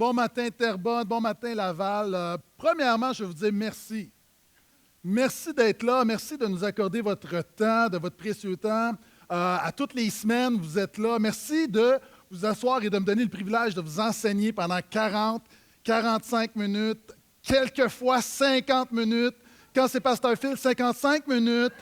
bon matin Terrebonne, bon matin Laval. Premièrement, je veux vous dire merci. Merci d'être là, merci de nous accorder votre temps, de votre précieux temps. À toutes les semaines, vous êtes là. Merci de vous asseoir et de me donner le privilège de vous enseigner pendant 40, 45 minutes, quelquefois 50 minutes. Quand c'est Pasteur Phil, 55 minutes.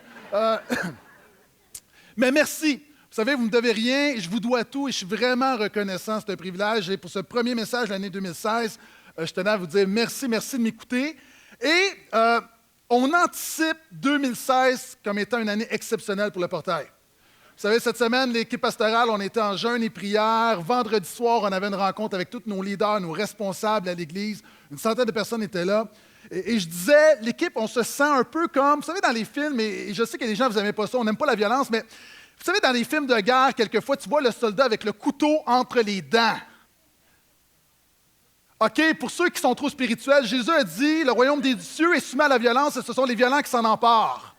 Mais merci. Vous savez, vous ne me devez rien, je vous dois tout et je suis vraiment reconnaissant de ce privilège. Et pour ce premier message de l'année 2016, je tenais à vous dire merci de m'écouter. Et on anticipe 2016 comme étant une année exceptionnelle pour le portail. Vous savez, cette semaine, l'équipe pastorale, on était en jeûne et prière. Vendredi soir, on avait une rencontre avec tous nos leaders, nos responsables à l'Église. Une centaine de personnes étaient là. Et je disais, l'équipe, on se sent un peu comme, vous savez, dans les films, et je sais que les gens, vous n'aimez pas ça, on n'aime pas la violence, mais vous savez, dans les films de guerre, quelquefois, tu vois le soldat avec le couteau entre les dents. OK, pour ceux qui sont trop spirituels, Jésus a dit, le royaume des cieux est soumis à la violence et ce sont les violents qui s'en emparent.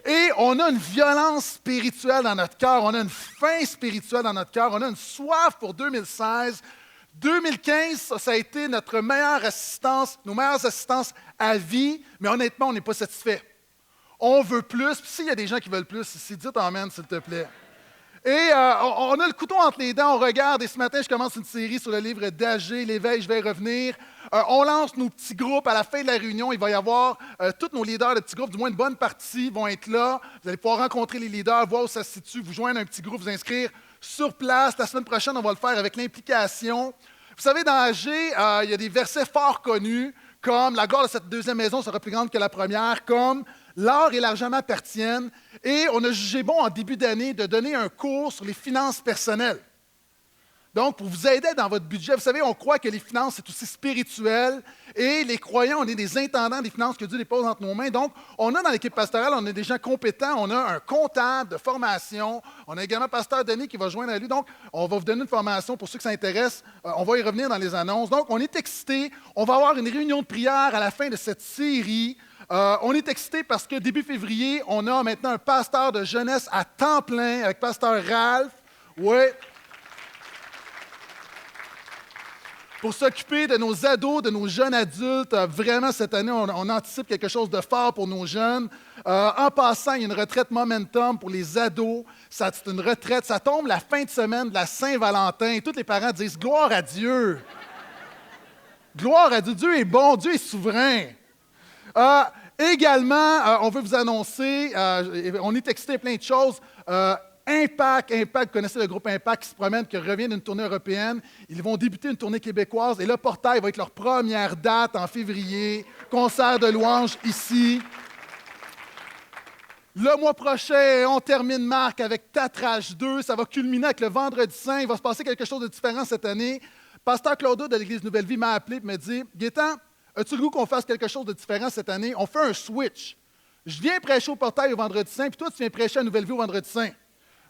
Et on a une violence spirituelle dans notre cœur, on a une faim spirituelle dans notre cœur, on a une soif pour 2016. 2015, ça a été notre meilleure assistance, nos meilleures assistances à vie, mais honnêtement, on n'est pas satisfait. On veut plus, puis s'il y a des gens qui veulent plus, ici, dites amen, s'il te plaît. Et on a le couteau entre les dents, on regarde, et ce matin, je commence une série sur le livre d'Agé, l'Éveil, je vais y revenir. On lance nos petits groupes. À la fin de la réunion, il va y avoir tous nos leaders de petits groupes, du moins une bonne partie vont être là. Vous allez pouvoir rencontrer les leaders, voir où ça se situe, vous joindre à un petit groupe, vous inscrire sur place. La semaine prochaine, on va le faire avec l'implication. Vous savez, dans Agé, il y a des versets fort connus, comme « La gloire de cette deuxième maison sera plus grande que la première », comme « L'or et l'argent m'appartiennent ». Et on a jugé bon en début d'année de donner un cours sur les finances personnelles. Donc, pour vous aider dans votre budget, vous savez, on croit que les finances, c'est aussi spirituel. Et les croyants, on est des intendants des finances que Dieu dépose entre nos mains. Donc, on a dans l'équipe pastorale, on a des gens compétents. On a un comptable de formation. On a également Pasteur Denis qui va joindre à lui. Donc, on va vous donner une formation pour ceux qui s'intéressent. On va y revenir dans les annonces. Donc, on est excités. On va avoir une réunion de prière à la fin de cette série. On est excités parce que début février, on a maintenant un pasteur de jeunesse à temps plein avec Pasteur Ralph. Oui. Pour s'occuper de nos ados, de nos jeunes adultes. Vraiment, cette année, on anticipe quelque chose de fort pour nos jeunes. En passant, il y a une retraite Momentum pour les ados. C'est une retraite, ça tombe la fin de semaine de la Saint-Valentin. Et tous les parents disent « Gloire à Dieu! » Gloire à Dieu! Dieu est bon, Dieu est souverain. Également, on veut vous annoncer, on est excité plein de choses. Impact, vous connaissez le groupe Impact qui se promène, qui revient d'une tournée européenne. Ils vont débuter une tournée québécoise et le portail va être leur première date en février. Concert de louanges ici. Le mois prochain, on termine Marc avec Tatrage 2. Ça va culminer avec le Vendredi Saint. Il va se passer quelque chose de différent cette année. Pasteur Claude de l'Église Nouvelle Vie m'a appelé et me dit « Gaétan, as-tu le goût qu'on fasse quelque chose de différent cette année? On fait un switch. Je viens prêcher au portail au Vendredi Saint, puis toi, tu viens prêcher à Nouvelle Vie au Vendredi Saint. »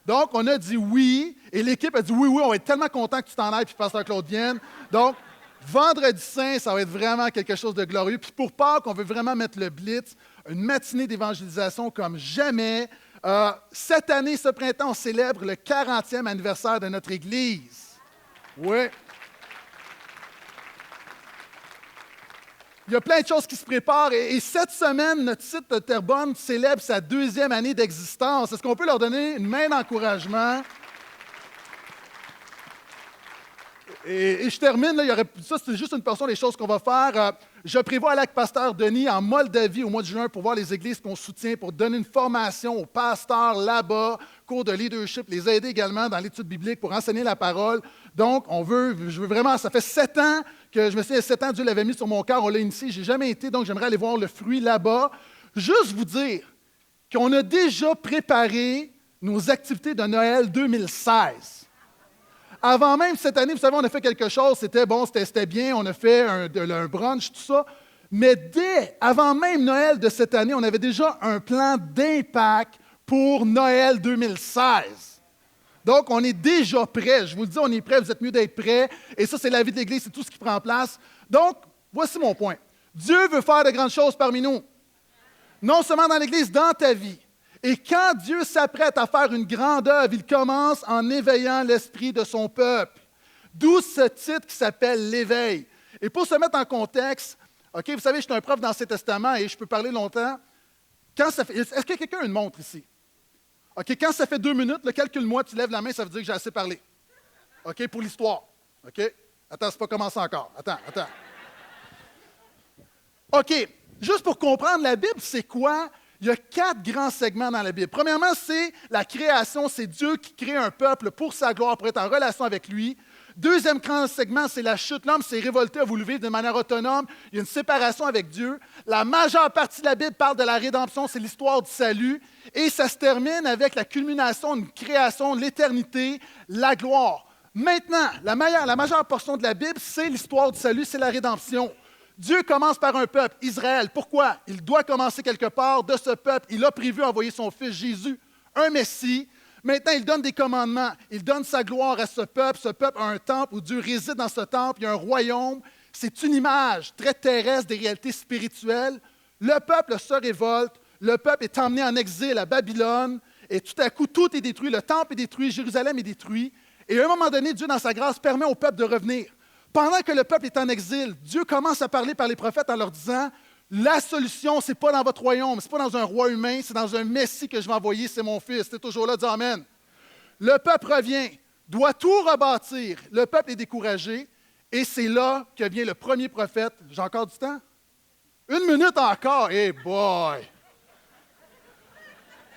Donc, on a dit oui, et l'équipe a dit oui, on va être tellement content que tu t'en ailles, puis Pasteur Claude vienne. Donc, Vendredi Saint, ça va être vraiment quelque chose de glorieux. Puis pour Pâques, on veut vraiment mettre le blitz, une matinée d'évangélisation comme jamais. Cette année, ce printemps, on célèbre le 40e anniversaire de notre Église. Oui. Il y a plein de choses qui se préparent et cette semaine, notre site de Terrebonne célèbre sa 2e année d'existence. Est-ce qu'on peut leur donner une main d'encouragement? Et je termine, là, ça c'est juste une portion des choses qu'on va faire. Je prévois aller avec Pasteur Denis en Moldavie au mois de juin pour voir les églises qu'on soutient, pour donner une formation aux pasteurs là-bas, cours de leadership, les aider également dans l'étude biblique pour enseigner la parole. Donc, je veux vraiment, ça fait 7 ans que je me souviens, 7 ans, Dieu l'avait mis sur mon cœur, on l'a initié, je n'ai jamais été, donc j'aimerais aller voir le fruit là-bas. Juste vous dire qu'on a déjà préparé nos activités de Noël 2016. Avant même cette année, vous savez, on a fait quelque chose, c'était bien, on a fait un brunch, tout ça. Mais avant même Noël de cette année, on avait déjà un plan d'impact pour Noël 2016. Donc, on est déjà prêt. Je vous le dis, on est prêt, vous êtes mieux d'être prêts. Et ça, c'est la vie de l'Église, c'est tout ce qui prend place. Donc, voici mon point. Dieu veut faire de grandes choses parmi nous. Non seulement dans l'Église, dans ta vie. Et quand Dieu s'apprête à faire une grande œuvre, il commence en éveillant l'esprit de son peuple. D'où ce titre qui s'appelle l'Éveil. Et pour se mettre en contexte, OK, vous savez, je suis un prof dans l'Ancien Testament et je peux parler longtemps. Est-ce que quelqu'un a une montre ici? OK, quand ça fait 2 minutes, calcule-moi, tu lèves la main, ça veut dire que j'ai assez parlé. OK, pour l'histoire. OK? Attends, c'est pas commencé encore. Attends. OK, juste pour comprendre la Bible, c'est quoi? Il y a 4 grands segments dans la Bible. Premièrement, c'est la création, c'est Dieu qui crée un peuple pour sa gloire, pour être en relation avec lui. Deuxième grand segment, c'est la chute. L'homme s'est révolté, a voulu vivre de manière autonome. Il y a une séparation avec Dieu. La majeure partie de la Bible parle de la rédemption, c'est l'histoire du salut. Et ça se termine avec la culmination d'une création, l'éternité, la gloire. Maintenant, la majeure portion de la Bible, c'est l'histoire du salut, c'est la rédemption. Dieu commence par un peuple, Israël. Pourquoi? Il doit commencer quelque part de ce peuple. Il a prévu envoyer son fils Jésus, un Messie. Maintenant, il donne des commandements. Il donne sa gloire à ce peuple. Ce peuple a un temple où Dieu réside dans ce temple. Il y a un royaume. C'est une image très terrestre des réalités spirituelles. Le peuple se révolte. Le peuple est emmené en exil à Babylone. Et tout à coup, tout est détruit. Le temple est détruit. Jérusalem est détruit. Et à un moment donné, Dieu, dans sa grâce, permet au peuple de revenir. Pendant que le peuple est en exil, Dieu commence à parler par les prophètes en leur disant « La solution, ce n'est pas dans votre royaume, ce n'est pas dans un roi humain, c'est dans un Messie que je vais envoyer, c'est mon Fils. » C'est toujours là, dis Amen. Le peuple revient, doit tout rebâtir. Le peuple est découragé et c'est là que vient le premier prophète. J'ai encore du temps? 1 minute encore? Hey boy!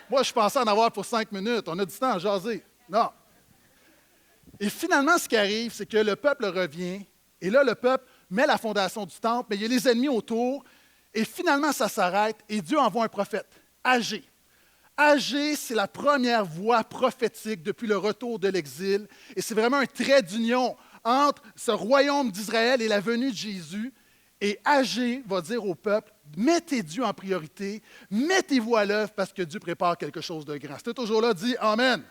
Moi, je pensais en avoir pour 5 minutes. On a du temps à jaser. Non. Et finalement, ce qui arrive, c'est que le peuple revient, et là, le peuple met la fondation du temple, mais il y a les ennemis autour, et finalement, ça s'arrête, et Dieu envoie un prophète, Agé. Agé, c'est la première voix prophétique depuis le retour de l'exil, et c'est vraiment un trait d'union entre ce royaume d'Israël et la venue de Jésus. Et Agé va dire au peuple, mettez Dieu en priorité, mettez-vous à l'œuvre parce que Dieu prépare quelque chose de grand. C'était toujours là, dit Amen.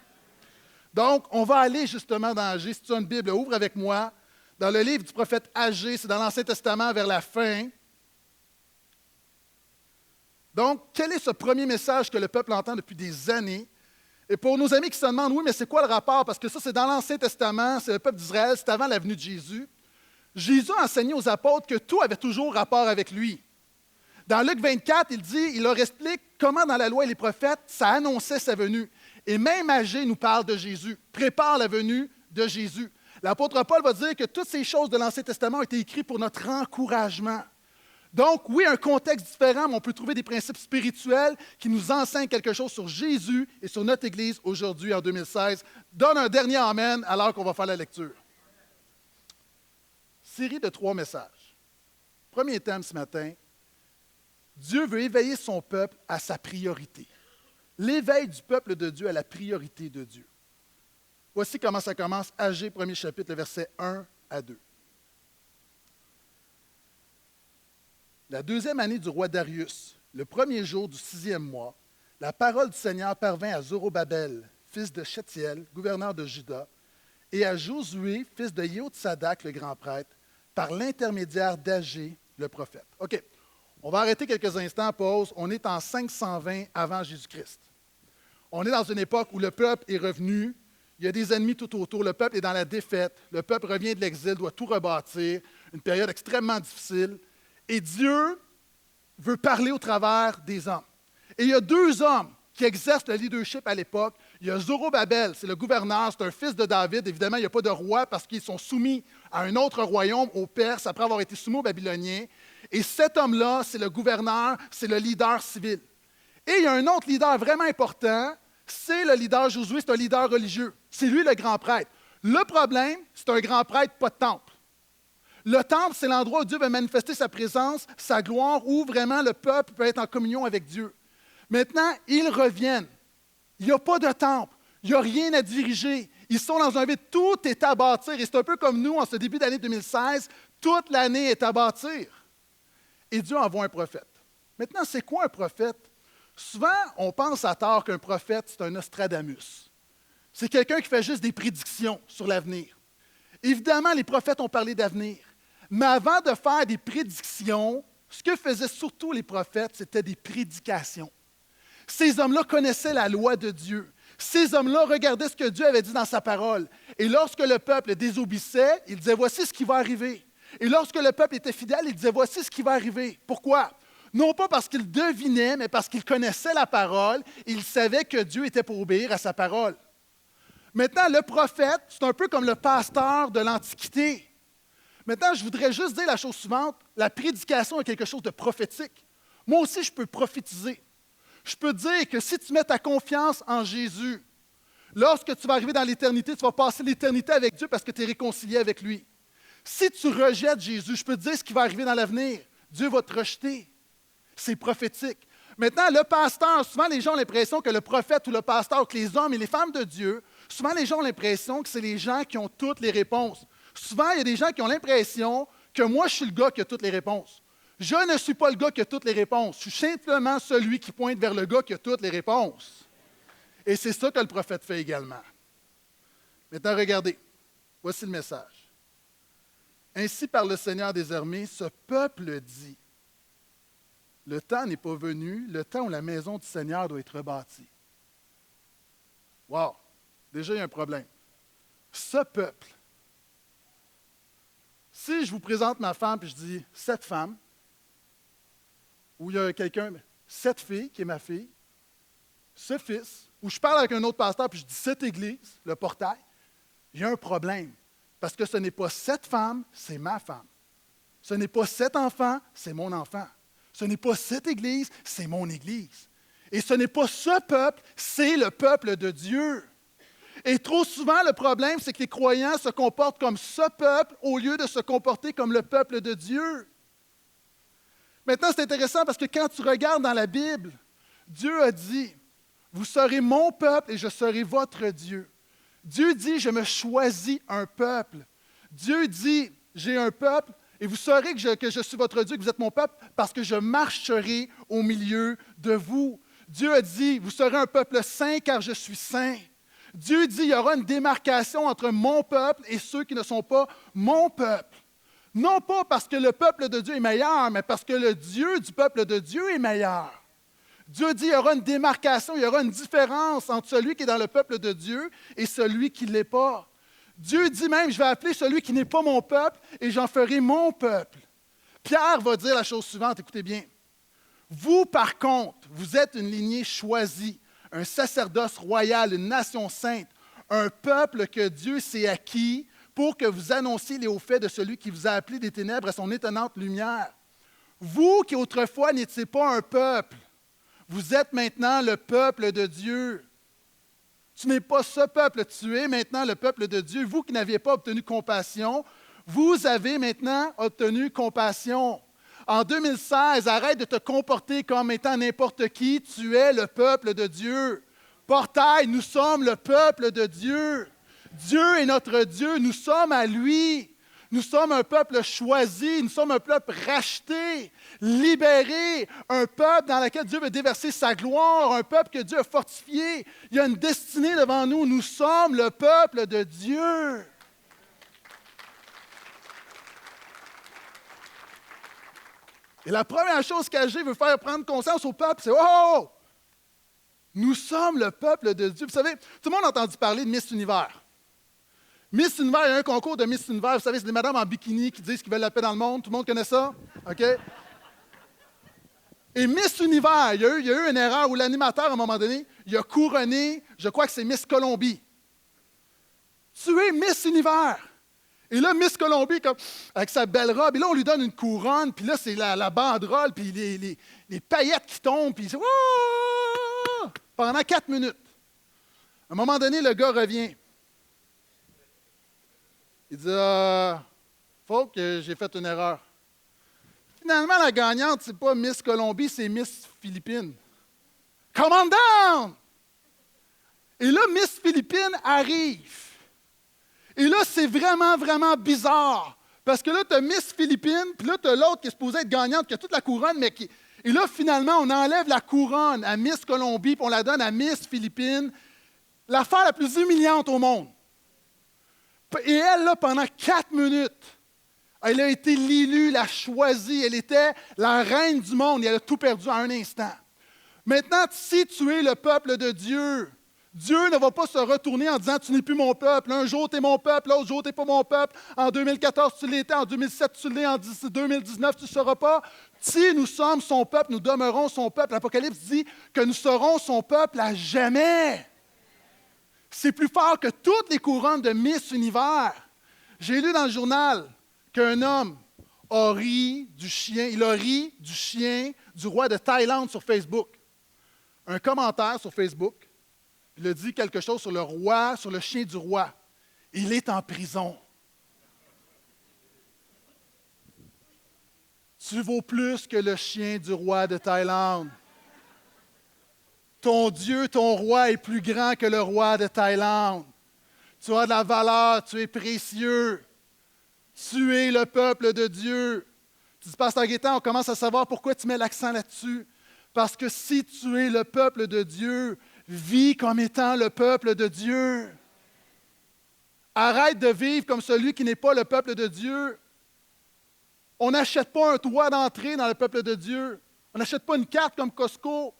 Donc, on va aller justement dans Agé. Si tu as une Bible, ouvre avec moi. Dans le livre du prophète Agé, c'est dans l'Ancien Testament vers la fin. Donc, quel est ce premier message que le peuple entend depuis des années? Et pour nos amis qui se demandent, oui, mais c'est quoi le rapport? Parce que ça, c'est dans l'Ancien Testament, c'est le peuple d'Israël, c'est avant la venue de Jésus. Jésus a enseigné aux apôtres que tout avait toujours rapport avec lui. Dans Luc 24, il leur explique comment dans la loi et les prophètes, ça annonçait sa venue. Et même Agé nous parle de Jésus, prépare la venue de Jésus. L'apôtre Paul va dire que toutes ces choses de l'Ancien Testament ont été écrites pour notre encouragement. Donc, oui, un contexte différent, mais on peut trouver des principes spirituels qui nous enseignent quelque chose sur Jésus et sur notre Église aujourd'hui, en 2016. Donne un dernier Amen alors qu'on va faire la lecture. Série de 3 messages. Premier thème ce matin, Dieu veut éveiller son peuple à sa priorité. L'éveil du peuple de Dieu à la priorité de Dieu. Voici comment ça commence, Agé, premier chapitre, le verset 1 à 2. La 2e année du roi Darius, le premier jour du 6e mois, la parole du Seigneur parvint à Zorobabel, fils de Shétiel, gouverneur de Juda, et à Josué, fils de Yehotsadak, le grand prêtre, par l'intermédiaire d'Agé, le prophète. OK, on va arrêter quelques instants, pause. On est en 520 avant Jésus-Christ. On est dans une époque où le peuple est revenu, il y a des ennemis tout autour, le peuple est dans la défaite, le peuple revient de l'exil, doit tout rebâtir, une période extrêmement difficile, et Dieu veut parler au travers des hommes. Et il y a 2 hommes qui exercent le leadership à l'époque. Il y a Zorobabel, c'est le gouverneur, c'est un fils de David. Évidemment, il n'y a pas de roi parce qu'ils sont soumis à un autre royaume, aux Perses, après avoir été soumis aux Babyloniens. Et cet homme-là, c'est le gouverneur, c'est le leader civil. Et il y a un autre leader vraiment important, c'est le leader Josué, c'est un leader religieux. C'est lui le grand prêtre. Le problème, c'est un grand prêtre, pas de temple. Le temple, c'est l'endroit où Dieu va manifester sa présence, sa gloire, où vraiment le peuple peut être en communion avec Dieu. Maintenant, ils reviennent. Il n'y a pas de temple. Il n'y a rien à diriger. Ils sont dans un vide. Tout est à bâtir. Et c'est un peu comme nous, en ce début d'année 2016, toute l'année est à bâtir. Et Dieu envoie un prophète. Maintenant, c'est quoi un prophète? Souvent, on pense à tort qu'un prophète, c'est un Nostradamus. C'est quelqu'un qui fait juste des prédictions sur l'avenir. Évidemment, les prophètes ont parlé d'avenir. Mais avant de faire des prédictions, ce que faisaient surtout les prophètes, c'était des prédications. Ces hommes-là connaissaient la loi de Dieu. Ces hommes-là regardaient ce que Dieu avait dit dans sa parole. Et lorsque le peuple désobéissait, ils disaient, voici ce qui va arriver. Et lorsque le peuple était fidèle, ils disaient, voici ce qui va arriver. Pourquoi? Non pas parce qu'ils devinaient, mais parce qu'ils connaissaient la parole. Ils savaient que Dieu était pour obéir à sa parole. Maintenant, le prophète, c'est un peu comme le pasteur de l'Antiquité. Maintenant, je voudrais juste dire la chose suivante. La prédication est quelque chose de prophétique. Moi aussi, je peux prophétiser. Je peux dire que si tu mets ta confiance en Jésus, lorsque tu vas arriver dans l'éternité, tu vas passer l'éternité avec Dieu parce que tu es réconcilié avec lui. Si tu rejettes Jésus, je peux te dire ce qui va arriver dans l'avenir. Dieu va te rejeter. C'est prophétique. Maintenant, le pasteur, souvent les gens ont l'impression que le prophète ou le pasteur, que les hommes et les femmes de Dieu, souvent les gens ont l'impression que c'est les gens qui ont toutes les réponses. Souvent, il y a des gens qui ont l'impression que moi, je suis le gars qui a toutes les réponses. Je ne suis pas le gars qui a toutes les réponses. Je suis simplement celui qui pointe vers le gars qui a toutes les réponses. Et c'est ça que le prophète fait également. Maintenant, regardez. Voici le message. Ainsi par le Seigneur des armées, ce peuple dit, le temps n'est pas venu, le temps où la maison du Seigneur doit être rebâtie. Wow! Déjà, il y a un problème. Ce peuple, si je vous présente ma femme et je dis cette femme, ou il y a quelqu'un, cette fille qui est ma fille, ce fils, ou je parle avec un autre pasteur et je dis cette église, le portail, il y a un problème. Parce que ce n'est pas cette femme, c'est ma femme. Ce n'est pas cet enfant, c'est mon enfant. Ce n'est pas cette église, c'est mon église. Et ce n'est pas ce peuple, c'est le peuple de Dieu. Et trop souvent, le problème, c'est que les croyants se comportent comme ce peuple au lieu de se comporter comme le peuple de Dieu. Maintenant, c'est intéressant parce que quand tu regardes dans la Bible, Dieu a dit, « Vous serez mon peuple et je serai votre Dieu. » Dieu dit, « Je me choisis un peuple. » Dieu dit, « J'ai un peuple et vous saurez que je suis votre Dieu, que vous êtes mon peuple, parce que je marcherai au milieu de vous. » Dieu a dit, « Vous serez un peuple saint car je suis saint. » Dieu dit, « Il y aura une démarcation entre mon peuple et ceux qui ne sont pas mon peuple. » Non pas parce que le peuple de Dieu est meilleur, mais parce que le Dieu du peuple de Dieu est meilleur. Dieu dit qu'il y aura une démarcation, il y aura une différence entre celui qui est dans le peuple de Dieu et celui qui ne l'est pas. Dieu dit même, je vais appeler celui qui n'est pas mon peuple et j'en ferai mon peuple. Pierre va dire la chose suivante, écoutez bien. Vous, par contre, vous êtes une lignée choisie, un sacerdoce royal, une nation sainte, un peuple que Dieu s'est acquis pour que vous annonciez les hauts faits de celui qui vous a appelé des ténèbres à son étonnante lumière. Vous qui autrefois n'étiez pas un peuple, vous êtes maintenant le peuple de Dieu. Tu n'es pas ce peuple, tu es maintenant le peuple de Dieu. Vous qui n'aviez pas obtenu compassion, vous avez maintenant obtenu compassion. En 2016, arrête de te comporter comme étant n'importe qui, tu es le peuple de Dieu. Portail, nous sommes le peuple de Dieu. Dieu est notre Dieu, nous sommes à lui. Nous sommes un peuple choisi, nous sommes un peuple racheté, libéré, un peuple dans lequel Dieu veut déverser sa gloire, un peuple que Dieu a fortifié. Il y a une destinée devant nous, nous sommes le peuple de Dieu. Et la première chose qu'AG veut faire prendre conscience au peuple, c'est « Oh! Nous sommes le peuple de Dieu. » Vous savez, tout le monde a entendu parler de Miss Univers. Miss Univers, il y a un concours de Miss Univers. Vous savez, c'est des madames en bikini qui disent qu'ils veulent la paix dans le monde. Tout le monde connaît ça? OK? Et Miss Univers, il y a eu une erreur où l'animateur, à un moment donné, il a couronné, je crois que c'est Miss Colombie. Tu es Miss Univers. Et là, Miss Colombie, comme, avec sa belle robe, et là, on lui donne une couronne, puis là, c'est la banderole, puis les paillettes qui tombent, puis c'est Wouah! Pendant 4 minutes. À un moment donné, le gars revient. Il dit faut que j'ai fait une erreur. Finalement, la gagnante, c'est pas Miss Colombie, c'est Miss Philippines. Come on down! Et là, Miss Philippines arrive. Et là, c'est vraiment, vraiment bizarre. Parce que là, tu as Miss Philippines, puis là, tu as l'autre qui est supposée être gagnante, qui a toute la couronne, mais qui. Et là, finalement, on enlève la couronne à Miss Colombie, puis on la donne à Miss Philippines. L'affaire la plus humiliante au monde. Et elle, là, pendant 4 minutes, elle a été l'élue, la choisie. Elle était la reine du monde et elle a tout perdu en un instant. Maintenant, si tu es le peuple de Dieu, Dieu ne va pas se retourner en disant « Tu n'es plus mon peuple. Un jour, tu es mon peuple. L'autre jour, tu n'es pas mon peuple. En 2014, tu l'étais. En 2007, tu l'es. En 2019, tu ne seras pas. » Si nous sommes son peuple, nous demeurons son peuple. L'Apocalypse dit que nous serons son peuple à jamais. C'est plus fort que toutes les couronnes de Miss Univers. J'ai lu dans le journal qu'un homme a ri du chien. Il a ri du chien du roi de Thaïlande sur Facebook. Un commentaire sur Facebook. Il a dit quelque chose sur le roi, sur le chien du roi. Il est en prison. Tu vaux plus que le chien du roi de Thaïlande. Ton Dieu, ton roi est plus grand que le roi de Thaïlande. Tu as de la valeur, tu es précieux. Tu es le peuple de Dieu. Tu dis, Pasteur Gaétan, on commence à savoir pourquoi tu mets l'accent là-dessus. Parce que si tu es le peuple de Dieu, vis comme étant le peuple de Dieu. Arrête de vivre comme celui qui n'est pas le peuple de Dieu. On n'achète pas un droit d'entrée dans le peuple de Dieu. On n'achète pas une carte comme Costco.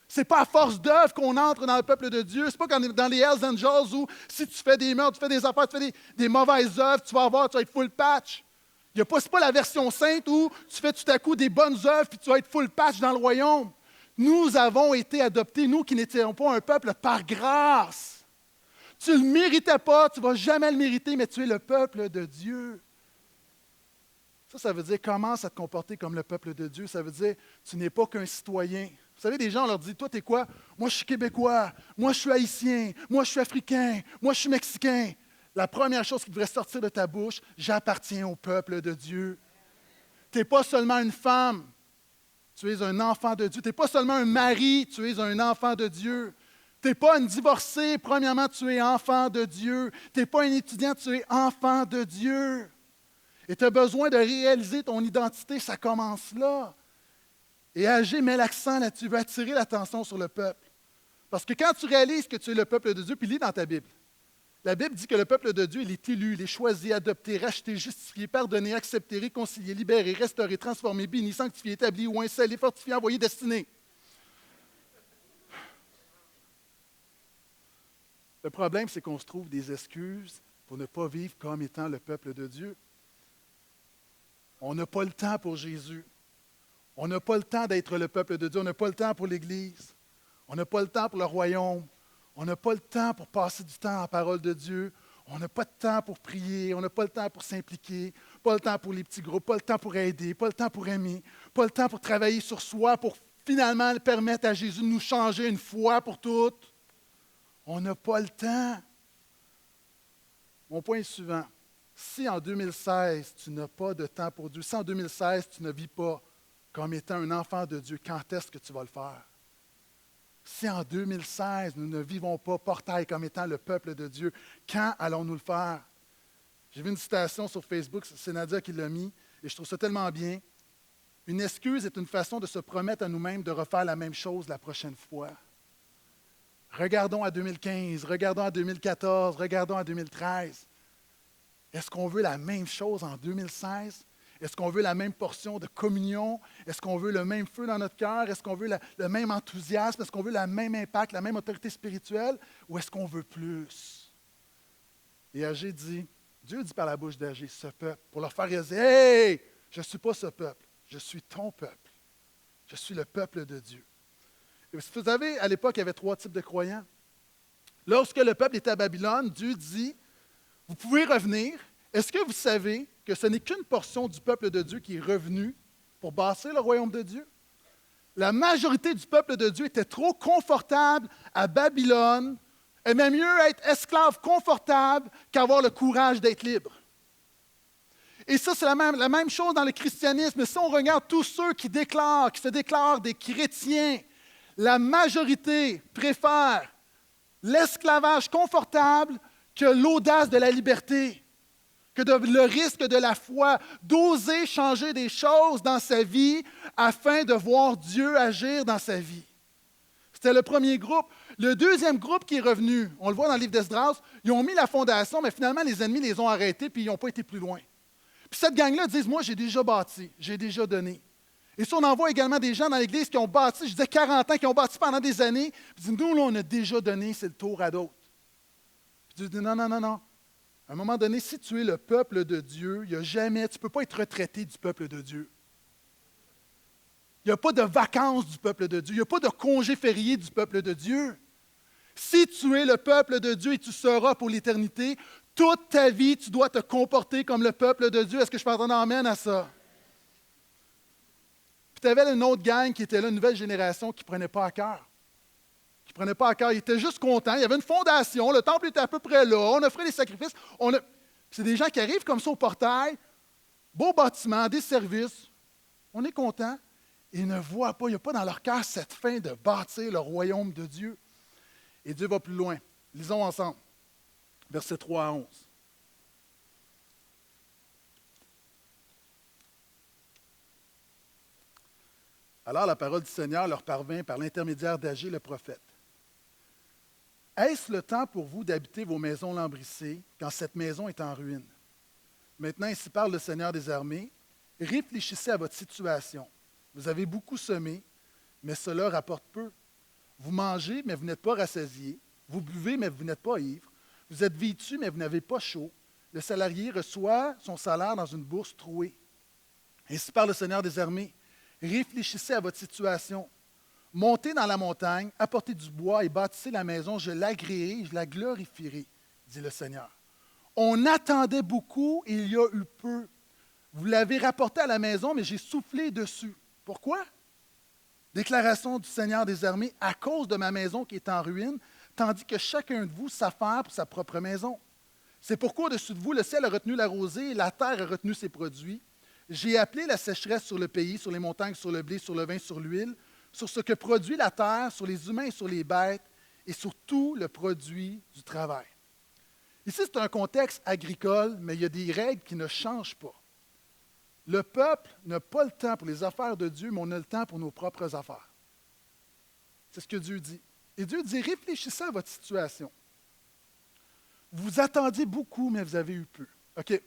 Ce n'est pas à force d'œuvre qu'on entre dans le peuple de Dieu. Ce n'est pas comme dans les Hells Angels où si tu fais des meurtres, tu fais des affaires, tu fais des mauvaises œuvres, tu vas être full patch. Ce n'est pas la version sainte où tu fais tout à coup des bonnes œuvres puis tu vas être full patch dans le royaume. Nous avons été adoptés, nous qui n'étions pas un peuple, par grâce. Tu ne le méritais pas, tu ne vas jamais le mériter, mais tu es le peuple de Dieu. Ça veut dire commence à te comporter comme le peuple de Dieu. Ça veut dire tu n'es pas qu'un citoyen. Vous savez, des gens, on leur dit, toi, t'es quoi? Moi, je suis québécois. Moi, je suis haïtien. Moi, je suis africain. Moi, je suis mexicain. La première chose qui devrait sortir de ta bouche, j'appartiens au peuple de Dieu. Tu n'es pas seulement une femme. Tu es un enfant de Dieu. Tu n'es pas seulement un mari, tu es un enfant de Dieu. Tu n'es pas une divorcée, premièrement, tu es enfant de Dieu. Tu n'es pas un étudiant, tu es enfant de Dieu. Et tu as besoin de réaliser ton identité, ça commence là. Et Agé met l'accent là-dessus, il veut attirer l'attention sur le peuple. Parce que quand tu réalises que tu es le peuple de Dieu, puis lis dans ta Bible, la Bible dit que le peuple de Dieu, il est élu, il est choisi, adopté, racheté, justifié, pardonné, accepté, réconcilié, libéré, restauré, transformé, béni, sanctifié, établi, oint, scellé, fortifié, envoyé, destiné. Le problème, c'est qu'on se trouve des excuses pour ne pas vivre comme étant le peuple de Dieu. On n'a pas le temps pour Jésus. On n'a pas le temps d'être le peuple de Dieu. On n'a pas le temps pour l'Église. On n'a pas le temps pour le royaume. On n'a pas le temps pour passer du temps en la parole de Dieu. On n'a pas de temps pour prier. On n'a pas le temps pour s'impliquer. Pas le temps pour les petits groupes. Pas le temps pour aider. Pas le temps pour aimer. Pas le temps pour travailler sur soi, pour finalement permettre à Jésus de nous changer une fois pour toutes. On n'a pas le temps. Mon point est suivant. Si en 2016, tu n'as pas de temps pour Dieu, si en 2016, tu ne vis pas comme étant un enfant de Dieu, quand est-ce que tu vas le faire? Si en 2016, nous ne vivons pas portail comme étant le peuple de Dieu, quand allons-nous le faire? J'ai vu une citation sur Facebook, c'est Nadia qui l'a mis, et je trouve ça tellement bien. Une excuse est une façon de se promettre à nous-mêmes de refaire la même chose la prochaine fois. Regardons à 2015, regardons à 2014, regardons à 2013. Est-ce qu'on veut la même chose en 2016? Est-ce qu'on veut la même portion de communion? Est-ce qu'on veut le même feu dans notre cœur? Est-ce qu'on veut le même enthousiasme? Est-ce qu'on veut le même impact, la même autorité spirituelle? Ou est-ce qu'on veut plus? Et Agé dit, Dieu dit par la bouche d'Agé, ce peuple, pour leur faire réaliser, « Hey, je ne suis pas ce peuple, je suis ton peuple. Je suis le peuple de Dieu. » Et vous savez, à l'époque, il y avait 3 types de croyants. Lorsque le peuple était à Babylone, Dieu dit, vous pouvez revenir. Est-ce que vous savez que ce n'est qu'une portion du peuple de Dieu qui est revenue pour bâtir le royaume de Dieu? La majorité du peuple de Dieu était trop confortable à Babylone, aimait mieux être esclave confortable qu'avoir le courage d'être libre. Et ça, c'est la même chose dans le christianisme. Si on regarde tous ceux qui se déclarent des chrétiens, la majorité préfère l'esclavage confortable que l'audace de la liberté, que le risque de la foi, d'oser changer des choses dans sa vie afin de voir Dieu agir dans sa vie. C'était le premier groupe. Le deuxième groupe qui est revenu, on le voit dans le livre d'Esdras, ils ont mis la fondation, mais finalement, les ennemis les ont arrêtés puis ils n'ont pas été plus loin. Puis cette gang-là disent, moi, j'ai déjà bâti, j'ai déjà donné. Et si on envoie également des gens dans l'Église qui ont bâti, je disais 40 ans, qui ont bâti pendant des années, puis disent, nous, là, on a déjà donné, c'est le tour à d'autres. Puis Dieu dit, non, non, non, non. À un moment donné, si tu es le peuple de Dieu, il y a jamais, tu ne peux pas être retraité du peuple de Dieu. Il n'y a pas de vacances du peuple de Dieu. Il n'y a pas de congé férié du peuple de Dieu. Si tu es le peuple de Dieu et tu seras pour l'éternité, toute ta vie, tu dois te comporter comme le peuple de Dieu. Est-ce que je peux entendre amène à ça? Puis tu avais une autre gang qui était là, une nouvelle génération, qui ne prenait pas à cœur. Qui ne prenait pas à cœur. Ils étaient juste contents. Il y avait une fondation. Le temple était à peu près là. On offrait des sacrifices. C'est des gens qui arrivent comme ça au portail. Beau bâtiment, des services. On est content. Ils ne voient pas, il n'y a pas dans leur cœur cette fin de bâtir le royaume de Dieu. Et Dieu va plus loin. Lisons ensemble. Versets 3 à 11. Alors la parole du Seigneur leur parvint par l'intermédiaire d'Agé le prophète. Est-ce le temps pour vous d'habiter vos maisons lambrissées quand cette maison est en ruine? Maintenant, ici parle le Seigneur des armées. Réfléchissez à votre situation. Vous avez beaucoup semé, mais cela rapporte peu. Vous mangez, mais vous n'êtes pas rassasiés. Vous buvez, mais vous n'êtes pas ivres. Vous êtes vêtus, mais vous n'avez pas chaud. Le salarié reçoit son salaire dans une bourse trouée. Ainsi parle le Seigneur des armées. Réfléchissez à votre situation. Montez dans la montagne, apportez du bois et bâtissez la maison. Je l'agréerai, je la glorifierai, dit le Seigneur. On attendait beaucoup et il y a eu peu. Vous l'avez rapporté à la maison, mais j'ai soufflé dessus. Pourquoi? Déclaration du Seigneur des armées, à cause de ma maison qui est en ruine, tandis que chacun de vous s'affaire pour sa propre maison. C'est pourquoi au-dessus de vous, le ciel a retenu la rosée et la terre a retenu ses produits. J'ai appelé la sécheresse sur le pays, sur les montagnes, sur le blé, sur le vin, sur l'huile, sur ce que produit la terre, sur les humains et sur les bêtes, et sur tout le produit du travail. Ici, c'est un contexte agricole, mais il y a des règles qui ne changent pas. Le peuple n'a pas le temps pour les affaires de Dieu, mais on a le temps pour nos propres affaires. C'est ce que Dieu dit. Et Dieu dit, réfléchissez à votre situation. Vous attendiez beaucoup, mais vous avez eu peu. OK.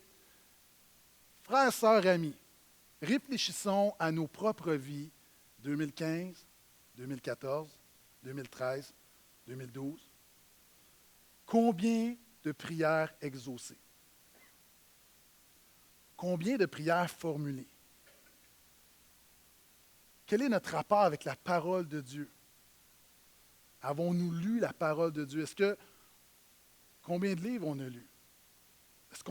Frères, sœurs, amis, réfléchissons à nos propres vies 2015, 2014, 2013, 2012. Combien de prières exaucées? Combien de prières formulées? Quel est notre rapport avec la parole de Dieu? Avons-nous lu la parole de Dieu? Combien de livres on a lus? Est-ce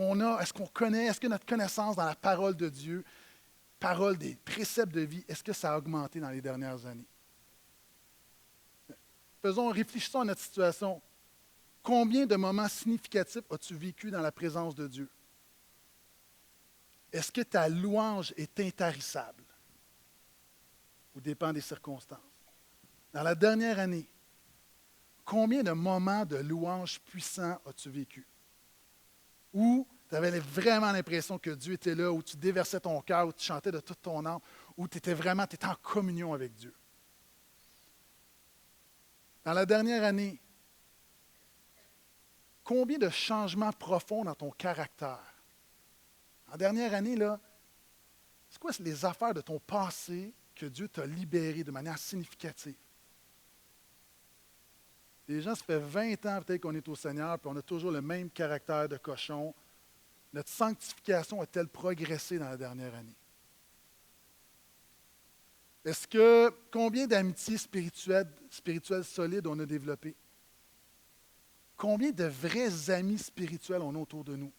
qu'on connaît, est-ce que notre connaissance dans la parole de Dieu, parole des préceptes de vie, est-ce que ça a augmenté dans les dernières années? Réfléchissons à notre situation. Combien de moments significatifs as-tu vécu dans la présence de Dieu? Est-ce que ta louange est intarissable? Ou dépend des circonstances? Dans la dernière année, combien de moments de louange puissants as-tu vécu? Où tu avais vraiment l'impression que Dieu était là, où tu déversais ton cœur, où tu chantais de toute ton âme, où tu étais en communion avec Dieu. Dans la dernière année, combien de changements profonds dans ton caractère? En dernière année, là, c'est quoi les affaires de ton passé que Dieu t'a libéré de manière significative? Les gens, ça fait 20 ans peut-être qu'on est au Seigneur, puis on a toujours le même caractère de cochon. Notre sanctification a-t-elle progressé dans la dernière année? Combien d'amitiés spirituelles solides on a développées? Combien de vrais amis spirituels on a autour de nous?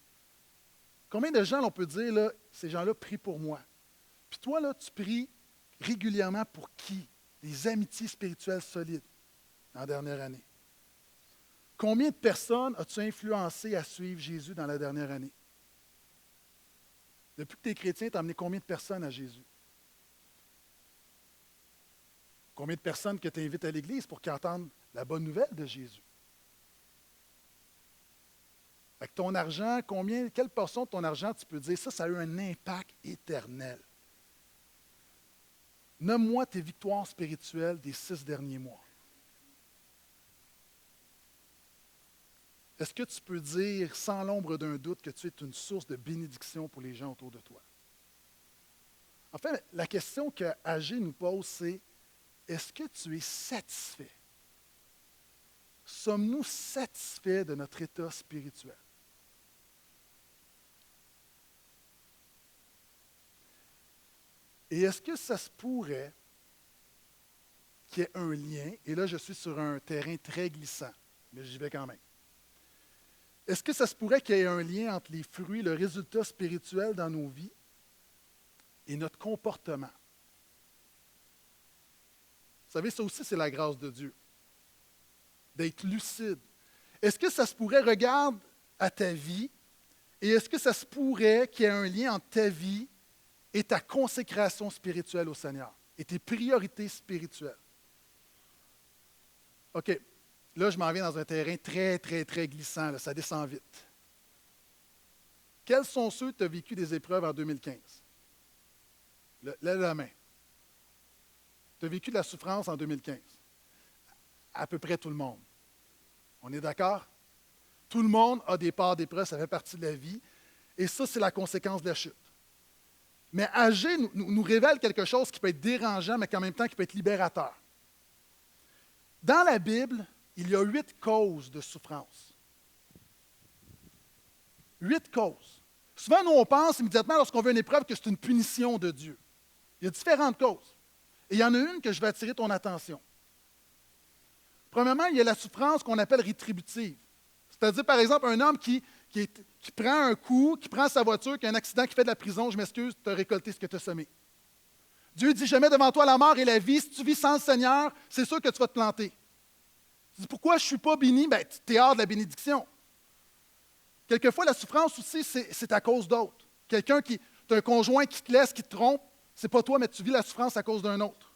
Combien de gens on peut dire, là, ces gens-là prient pour moi? Puis toi, là, tu pries régulièrement pour qui? Des amitiés spirituelles solides dans la dernière année. Combien de personnes as-tu influencé à suivre Jésus dans la dernière année? Depuis que tu es chrétien, tu as amené combien de personnes à Jésus? Combien de personnes que tu invites à l'Église pour qu'ils entendent la bonne nouvelle de Jésus? Avec ton argent, quelle portion de ton argent tu peux dire ça a eu un impact éternel? Nomme-moi tes victoires spirituelles des 6 derniers mois. Est-ce que tu peux dire sans l'ombre d'un doute que tu es une source de bénédiction pour les gens autour de toi? En fait, la question que Agé nous pose, c'est est-ce que tu es satisfait? Sommes-nous satisfaits de notre état spirituel? Et est-ce que ça se pourrait qu'il y ait un lien, et là je suis sur un terrain très glissant, mais j'y vais quand même. Est-ce que ça se pourrait qu'il y ait un lien entre les fruits, le résultat spirituel dans nos vies et notre comportement? Vous savez, ça aussi, c'est la grâce de Dieu. D'être lucide. Est-ce que ça se pourrait, regarde à ta vie, et est-ce que ça se pourrait qu'il y ait un lien entre ta vie et ta consécration spirituelle au Seigneur, et tes priorités spirituelles? OK, là, je m'en viens dans un terrain très, très, très glissant, là, ça descend vite. Quels sont ceux que tu as vécu des épreuves en 2015? Lève la main. Tu as vécu de la souffrance en 2015? À peu près tout le monde. On est d'accord? Tout le monde a des parts d'épreuves, ça fait partie de la vie. Et ça, c'est la conséquence de la chute. Mais Agé nous révèle quelque chose qui peut être dérangeant, mais qu'en même temps qui peut être libérateur. Dans la Bible, il y a 8 causes de souffrance. 8 causes. Souvent, nous, on pense immédiatement, lorsqu'on veut une épreuve, que c'est une punition de Dieu. Il y a différentes causes. Et il y en a une que je vais attirer ton attention. Premièrement, il y a la souffrance qu'on appelle rétributive. C'est-à-dire, par exemple, un homme qui prend un coup, qui prend sa voiture, qui a un accident, qui fait de la prison, je m'excuse, tu as récolté ce que tu as semé. Dieu dit, je mets devant toi la mort et la vie. Si tu vis sans le Seigneur, c'est sûr que tu vas te planter. Tu dis, pourquoi je ne suis pas béni? Bien, tu es hors de la bénédiction. Quelquefois, la souffrance aussi, c'est à cause d'autres. Tu as un conjoint qui te laisse, qui te trompe, c'est pas toi, mais tu vis la souffrance à cause d'un autre.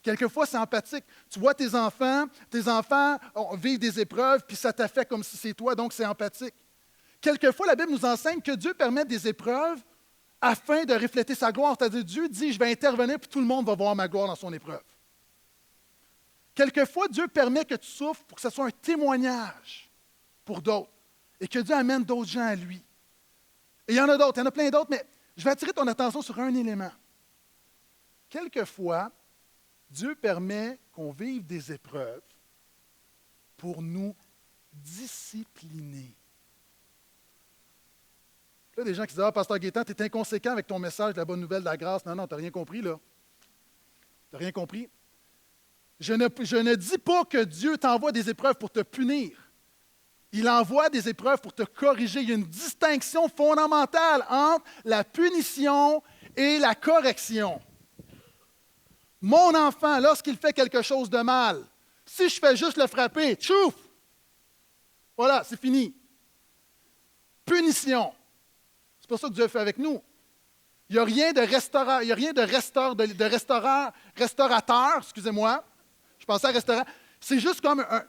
Quelquefois, c'est empathique. Tu vois tes enfants vivent des épreuves, puis ça t'affecte comme si c'est toi, donc c'est empathique. Quelquefois, la Bible nous enseigne que Dieu permet des épreuves afin de refléter sa gloire. C'est-à-dire, Dieu dit, je vais intervenir, puis tout le monde va voir ma gloire dans son épreuve. Quelquefois, Dieu permet que tu souffres pour que ce soit un témoignage pour d'autres et que Dieu amène d'autres gens à lui. Et il y en a d'autres, il y en a plein d'autres, mais je vais attirer ton attention sur un élément. Quelquefois, Dieu permet qu'on vive des épreuves pour nous discipliner. Là, des gens qui disent, ah, Pasteur Gaétan, tu es inconséquent avec ton message de la bonne nouvelle de la grâce. Non, tu n'as rien compris, là. Tu n'as rien compris. Je ne dis pas que Dieu t'envoie des épreuves pour te punir. Il envoie des épreuves pour te corriger. Il y a une distinction fondamentale entre la punition et la correction. Mon enfant, lorsqu'il fait quelque chose de mal, si je fais juste le frapper, tchouf! Voilà, c'est fini. Punition. C'est pas ça que Dieu fait avec nous. Il n'y a rien de restaurateur, excusez-moi. Je pensais à restaurant. C'est juste comme un.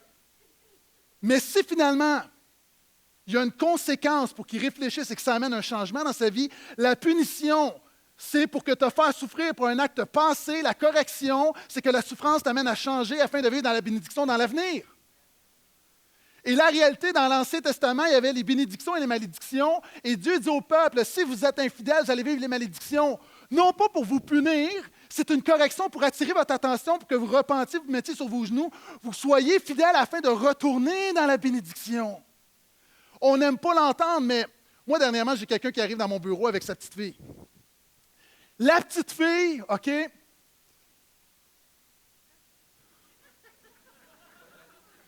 Mais si finalement, il y a une conséquence pour qu'il réfléchisse et que ça amène un changement dans sa vie, la punition, c'est pour que te faire souffrir pour un acte passé. La correction, c'est que la souffrance t'amène à changer afin de vivre dans la bénédiction dans l'avenir. Et la réalité, dans l'Ancien Testament, il y avait les bénédictions et les malédictions. Et Dieu dit au peuple, si vous êtes infidèles, vous allez vivre les malédictions. Non pas pour vous punir, c'est une correction pour attirer votre attention, pour que vous repentiez, vous vous mettiez sur vos genoux, vous soyez fidèles afin de retourner dans la bénédiction. On n'aime pas l'entendre, mais moi, dernièrement, j'ai quelqu'un qui arrive dans mon bureau avec sa petite fille. La petite fille, OK?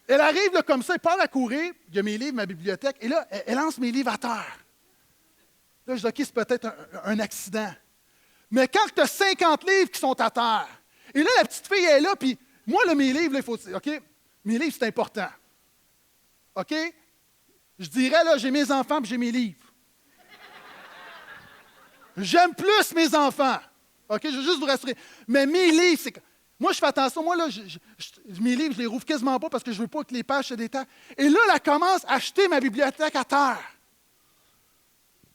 Elle arrive là, comme ça, elle part à courir, il y a mes livres, ma bibliothèque, et là, elle lance mes livres à terre. Là, je dis, OK, c'est peut-être un accident. Mais quand tu as 50 livres qui sont à terre, et là, la petite fille est là, puis moi, là, mes livres, là, il faut dire, OK? Mes livres, c'est important. OK? Je dirais, là, j'ai mes enfants, puis j'ai mes livres. J'aime plus mes enfants. OK? Je veux juste vous rassurer. Mais mes livres, c'est. Moi, je fais attention. Moi, là, mes livres, je les rouvre quasiment pas parce que je ne veux pas que les pages se détachent. Et là, elle commence à acheter ma bibliothèque à terre.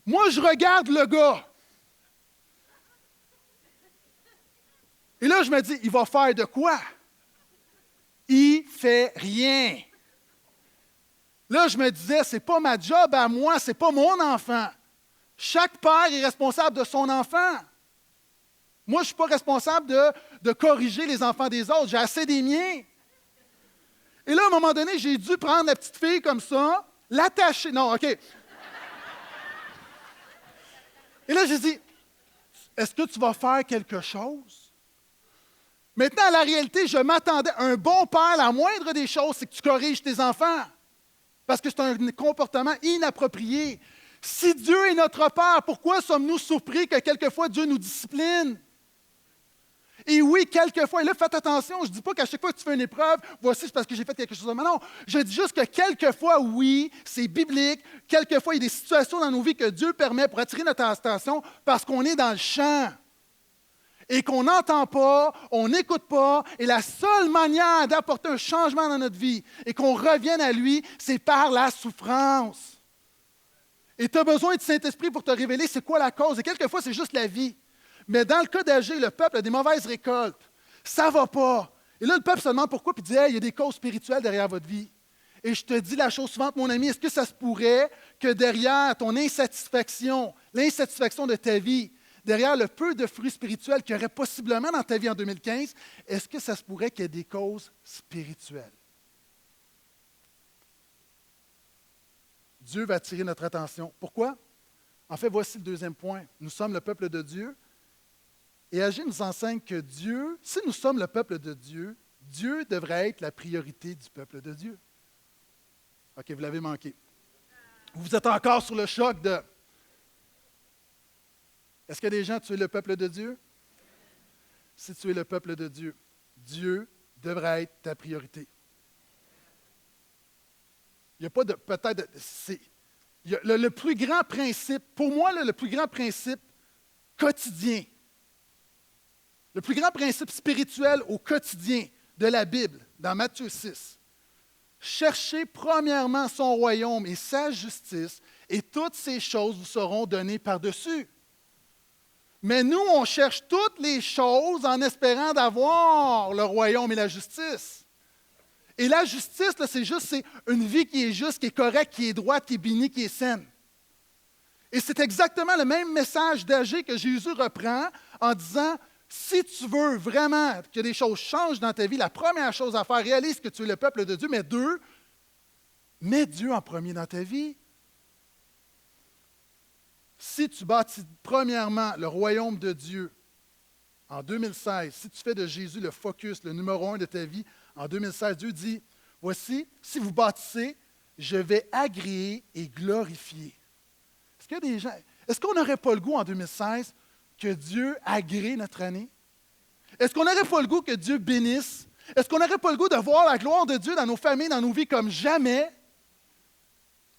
Moi, je regarde le gars. Et là, je me dis, il va faire de quoi? Il fait rien. Là, je me disais, c'est pas ma job à moi, c'est pas mon enfant. Chaque père est responsable de son enfant. Moi, je ne suis pas responsable de corriger les enfants des autres. J'ai assez des miens. Et là, à un moment donné, j'ai dû prendre la petite fille comme ça, l'attacher. Non, OK. Et là, j'ai dit, est-ce que tu vas faire quelque chose? Maintenant, la réalité, je m'attendais. Un bon père, la moindre des choses, c'est que tu corriges tes enfants. Parce que c'est un comportement inapproprié. Si Dieu est notre Père, pourquoi sommes-nous surpris que quelquefois Dieu nous discipline? Et oui, quelquefois, et là, faites attention, je ne dis pas qu'à chaque fois que tu fais une épreuve, voici, c'est parce que j'ai fait quelque chose de mal. Non, je dis juste que quelquefois, oui, c'est biblique. Quelquefois, il y a des situations dans nos vies que Dieu permet pour attirer notre attention parce qu'on est dans le champ. Et qu'on n'entend pas, on n'écoute pas, et la seule manière d'apporter un changement dans notre vie et qu'on revienne à lui, c'est par la souffrance. Et tu as besoin du Saint-Esprit pour te révéler c'est quoi la cause. Et quelquefois, c'est juste la vie. Mais dans le cas d'Agé, le peuple a des mauvaises récoltes. Ça ne va pas. Et là, le peuple se demande pourquoi, puis dit hey, il y a des causes spirituelles derrière votre vie. Et je te dis la chose suivante, mon ami, est-ce que ça se pourrait que derrière ton insatisfaction, l'insatisfaction de ta vie, derrière le peu de fruits spirituels qu'il y aurait possiblement dans ta vie en 2015, est-ce que ça se pourrait qu'il y ait des causes spirituelles? Dieu va attirer notre attention. Pourquoi? En fait, voici le deuxième point. Nous sommes le peuple de Dieu. Et Agé nous enseigne que Dieu, si nous sommes le peuple de Dieu, Dieu devrait être la priorité du peuple de Dieu. OK, vous l'avez manqué. Vous êtes encore sur le choc de... Est-ce qu'il y a des gens, tu es le peuple de Dieu? Si tu es le peuple de Dieu, Dieu devrait être ta priorité. Il n'y a pas de... Peut-être... Il y a le plus grand principe, pour moi, là, le plus grand principe quotidien, le plus grand principe spirituel au quotidien de la Bible, dans Matthieu 6, cherchez premièrement son royaume et sa justice, et toutes ces choses vous seront données par-dessus. Mais nous, on cherche toutes les choses en espérant d'avoir le royaume et la justice. Et la justice, là, c'est une vie qui est juste, qui est correcte, qui est droite, qui est bénie, qui est saine. Et c'est exactement le même message d'Agé que Jésus reprend en disant, si tu veux vraiment que les choses changent dans ta vie, la première chose à faire, réalise que tu es le peuple de Dieu, mais deux, mets Dieu en premier dans ta vie. Si tu bâtis premièrement le royaume de Dieu en 2016, si tu fais de Jésus le focus, le numéro un de ta vie, en 2016, Dieu dit, voici, si vous bâtissez, je vais agréer et glorifier. Est-ce qu'il y a des gens, est-ce qu'on n'aurait pas le goût en 2016 que Dieu agrée notre année? Est-ce qu'on n'aurait pas le goût que Dieu bénisse? Est-ce qu'on n'aurait pas le goût de voir la gloire de Dieu dans nos familles, dans nos vies comme jamais?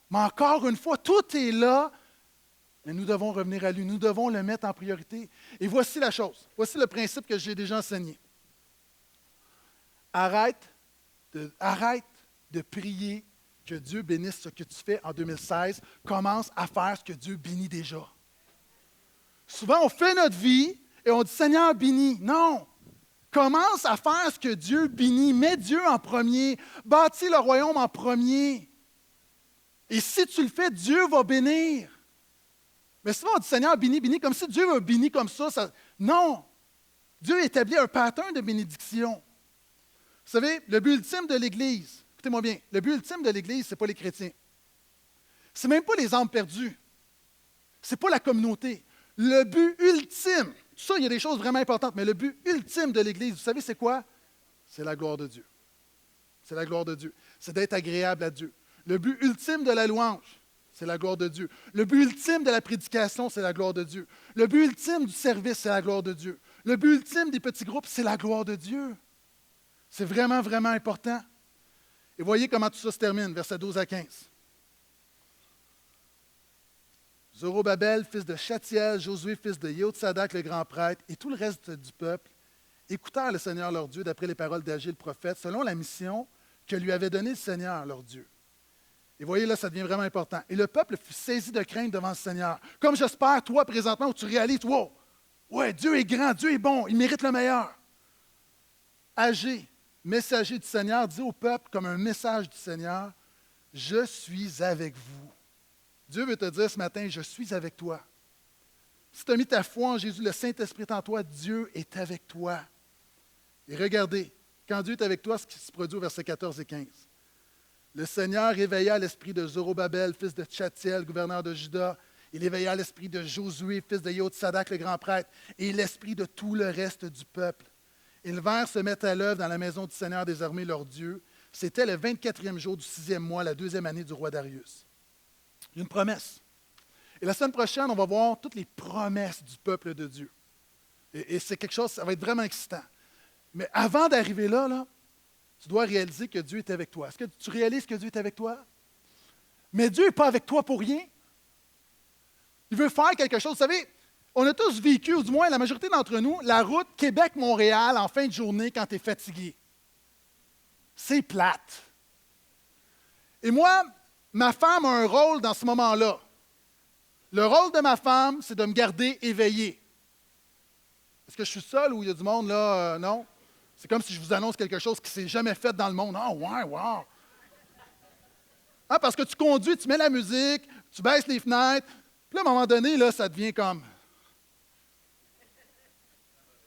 Mais encore une fois, tout est là, mais nous devons revenir à lui. Nous devons le mettre en priorité. Et voici la chose. Voici le principe que j'ai déjà enseigné. Arrête de prier que Dieu bénisse ce que tu fais en 2016. Commence à faire ce que Dieu bénit déjà. Souvent, on fait notre vie et on dit « Seigneur, bénis ». Non! Commence à faire ce que Dieu bénit. Mets Dieu en premier. Bâtis le royaume en premier. Et si tu le fais, Dieu va bénir. Mais souvent, on dit « Seigneur, bénis, bénis », comme si Dieu m'a béni comme ça. Non! Dieu établit un pattern de bénédiction. Vous savez, le but ultime de l'Église, écoutez-moi bien, le but ultime de l'Église, ce n'est pas les chrétiens. Ce n'est même pas les âmes perdues. Ce n'est pas la communauté. Le but ultime, ça, il y a des choses vraiment importantes, mais le but ultime de l'Église, vous savez, c'est quoi? C'est la gloire de Dieu. C'est la gloire de Dieu. C'est d'être agréable à Dieu. Le but ultime de la louange, c'est la gloire de Dieu. Le but ultime de la prédication, c'est la gloire de Dieu. Le but ultime du service, c'est la gloire de Dieu. Le but ultime des petits groupes, c'est la gloire de Dieu. C'est vraiment, vraiment important. Et voyez comment tout ça se termine, versets 12 à 15. Zorobabel, fils de Chatiel, Josué, fils de Yehotsadak, le grand prêtre, et tout le reste du peuple, écoutèrent le Seigneur leur Dieu d'après les paroles d'Agé le prophète, selon la mission que lui avait donnée le Seigneur leur Dieu. Et voyez, là, ça devient vraiment important. Et le peuple fut saisi de crainte devant le Seigneur. Comme j'espère, toi, présentement, où tu réalises, wow, ouais, Dieu est grand, Dieu est bon, il mérite le meilleur. Agé, messager du Seigneur, dit au peuple, comme un message du Seigneur, « Je suis avec vous. » Dieu veut te dire ce matin, « Je suis avec toi. » Si tu as mis ta foi en Jésus, le Saint-Esprit est en toi, Dieu est avec toi. Et regardez, quand Dieu est avec toi, ce qui se produit au verset 14 et 15. Le Seigneur réveilla l'esprit de Zorobabel, fils de Tchathiel, gouverneur de Juda. Il éveilla l'esprit de Josué, fils de Yotsadak, le grand prêtre, et l'esprit de tout le reste du peuple. Ils vinrent se mettre à l'œuvre dans la maison du Seigneur des armées, leur Dieu. C'était le 24e jour du 6e mois, la 2e année du roi Darius. Une promesse. Et la semaine prochaine, on va voir toutes les promesses du peuple de Dieu. Et c'est quelque chose, ça va être vraiment excitant. Mais avant d'arriver là, tu dois réaliser que Dieu est avec toi. Est-ce que tu réalises que Dieu est avec toi? Mais Dieu n'est pas avec toi pour rien. Il veut faire quelque chose. Vous savez, on a tous vécu, ou du moins la majorité d'entre nous, la route Québec-Montréal en fin de journée quand tu es fatigué. C'est plate. Et moi, ma femme a un rôle dans ce moment-là. Le rôle de ma femme, c'est de me garder éveillé. Est-ce que je suis seul ou il y a du monde là? Non? C'est comme si je vous annonce quelque chose qui ne s'est jamais fait dans le monde. Ah, ouais, wow! Parce que tu conduis, tu mets la musique, tu baisses les fenêtres, puis là, à un moment donné, là, ça devient comme... Tu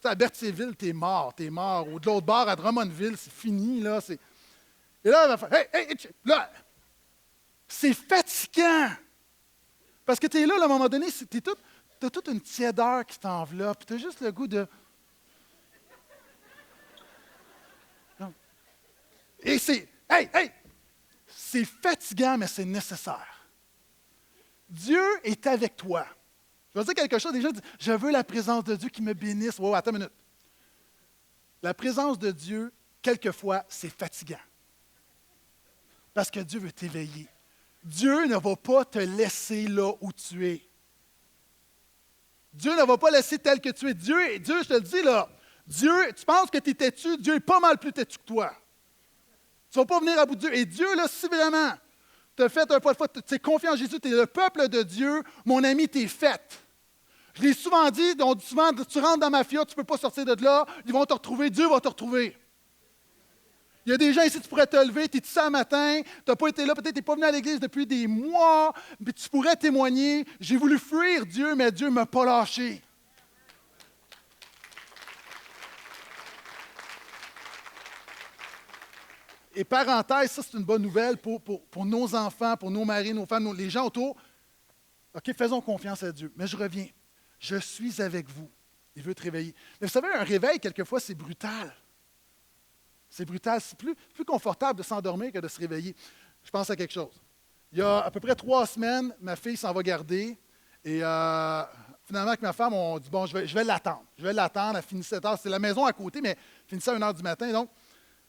sais, à Berthierville, t'es mort. Ou de l'autre bord, à Drummondville, c'est fini, là. Et là, elle va faire... Hey, là! C'est fatigant! Parce que tu es là, à un moment donné, tu as toute une tiédeur qui t'enveloppe, tu as juste le goût de... Non. Et c'est... C'est fatigant, mais c'est nécessaire. Dieu est avec toi. Je vais dire quelque chose, des gens disent, je veux la présence de Dieu qui me bénisse. Wow, attends une minute. La présence de Dieu, quelquefois, c'est fatigant. Parce que Dieu veut t'éveiller. Dieu ne va pas te laisser là où tu es. Dieu ne va pas laisser tel que tu es. Dieu, je te le dis là, Dieu, tu penses que tu es têtu, Dieu est pas mal plus têtu que toi. Tu ne vas pas venir à bout de Dieu. Et Dieu, là, si vraiment tu as fait un pas de foi, tu es confiant en Jésus, tu es le peuple de Dieu, mon ami, tu es fait. Je l'ai souvent dit, on dit souvent, tu rentres dans ma fia, tu ne peux pas sortir de là, ils vont te retrouver, Dieu va te retrouver. Il y a des gens ici, tu pourrais te lever, tu es ici un matin, tu n'as pas été là, peut-être tu n'es pas venu à l'église depuis des mois, mais tu pourrais témoigner, j'ai voulu fuir Dieu, mais Dieu ne m'a pas lâché. Et parenthèse, ça c'est une bonne nouvelle pour nos enfants, pour nos maris, nos femmes, les gens autour. OK, faisons confiance à Dieu. Mais je reviens. Je suis avec vous. Il veut te réveiller. Mais vous savez, un réveil, quelquefois, c'est brutal. C'est brutal. C'est plus confortable de s'endormir que de se réveiller. Je pense à quelque chose. Il y a à peu près 3 semaines, ma fille s'en va garder. Et finalement, avec ma femme, on dit, bon, je vais l'attendre. Je vais l'attendre. Elle finissait tard. C'est la maison à côté, mais elle finissait à 1 h du matin. Donc,